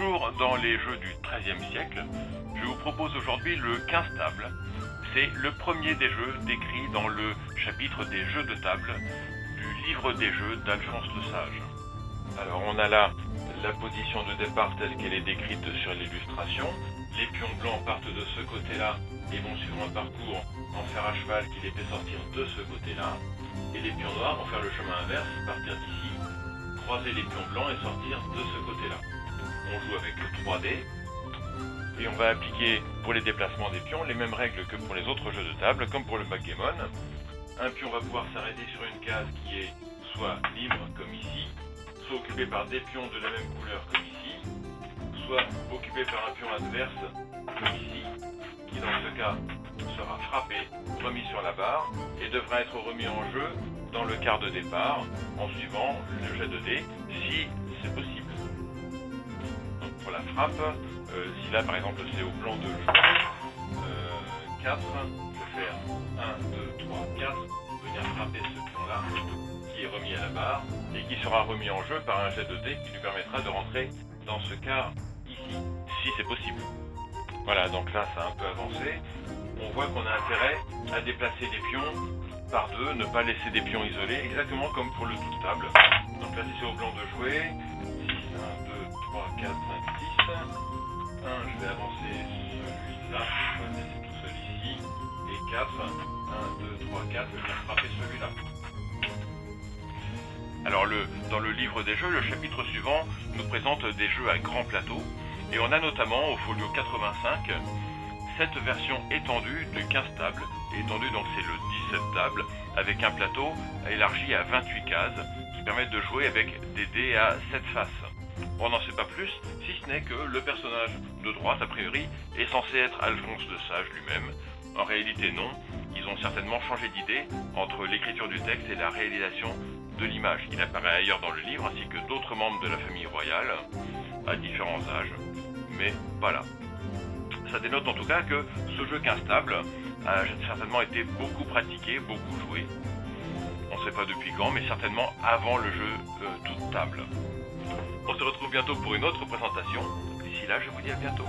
Toujours dans les jeux du XIIIe siècle, je vous propose aujourd'hui le 15 table. C'est le premier des jeux décrits dans le chapitre des jeux de table du livre des jeux d'Alphonse le Sage. Alors on a là la position de départ telle qu'elle est décrite sur l'illustration. Les pions blancs partent de ce côté-là et vont suivre un parcours en fer à cheval qui les fait sortir de ce côté-là. Et les pions noirs vont faire le chemin inverse, partir d'ici, croiser les pions blancs et sortir de ce côté-là. On joue avec le 3D et on va appliquer pour les déplacements des pions les mêmes règles que pour les autres jeux de table, comme pour le backgammon. Un pion va pouvoir s'arrêter sur une case qui est soit libre comme ici, soit occupée par des pions de la même couleur comme ici, soit occupée par un pion adverse comme ici, qui dans ce cas sera frappé, remis sur la barre et devra être remis en jeu dans le quart de départ en suivant le jet de dés si c'est possible. Donc pour la frappe, si là par exemple c'est au blanc de jouer 4, je vais faire 1, 2, 3, 4, venir frapper ce pion-là qui est remis à la barre et qui sera remis en jeu par un jet de dés qui lui permettra de rentrer dans ce quart ici, si c'est possible. Voilà, donc là ça a un peu avancé. On voit qu'on a intérêt à déplacer les pions par deux, ne pas laisser des pions isolés, exactement comme pour le toute table. Donc là si c'est au blanc de jouer, 6, 1, 2, 3, 4, 5, 6. 1, je vais avancer celui-là, je vais laisser tout celui-ci, et 4, 1, 2, 3, 4, je vais venir frapper celui-là. Alors dans le livre des jeux, le chapitre suivant nous présente des jeux à grand plateau, et on a notamment au folio 85 cette version étendue de 15 tables, étendue donc c'est le 17 tables, avec un plateau élargi à 28 cases, qui permettent de jouer avec des dés à 7 faces. On n'en sait pas plus, si ce n'est que le personnage de droite, a priori, est censé être Alphonse le Sage lui-même. En réalité non, ils ont certainement changé d'idée entre l'écriture du texte et la réalisation de l'image. Il apparaît ailleurs dans le livre, ainsi que d'autres membres de la famille royale, à différents âges, mais pas là. Ça dénote en tout cas que ce jeu 15 tables a certainement été beaucoup pratiqué, beaucoup joué. On ne sait pas depuis quand, mais certainement avant le jeu toute table. On se retrouve bientôt pour une autre présentation. D'ici là, je vous dis à bientôt.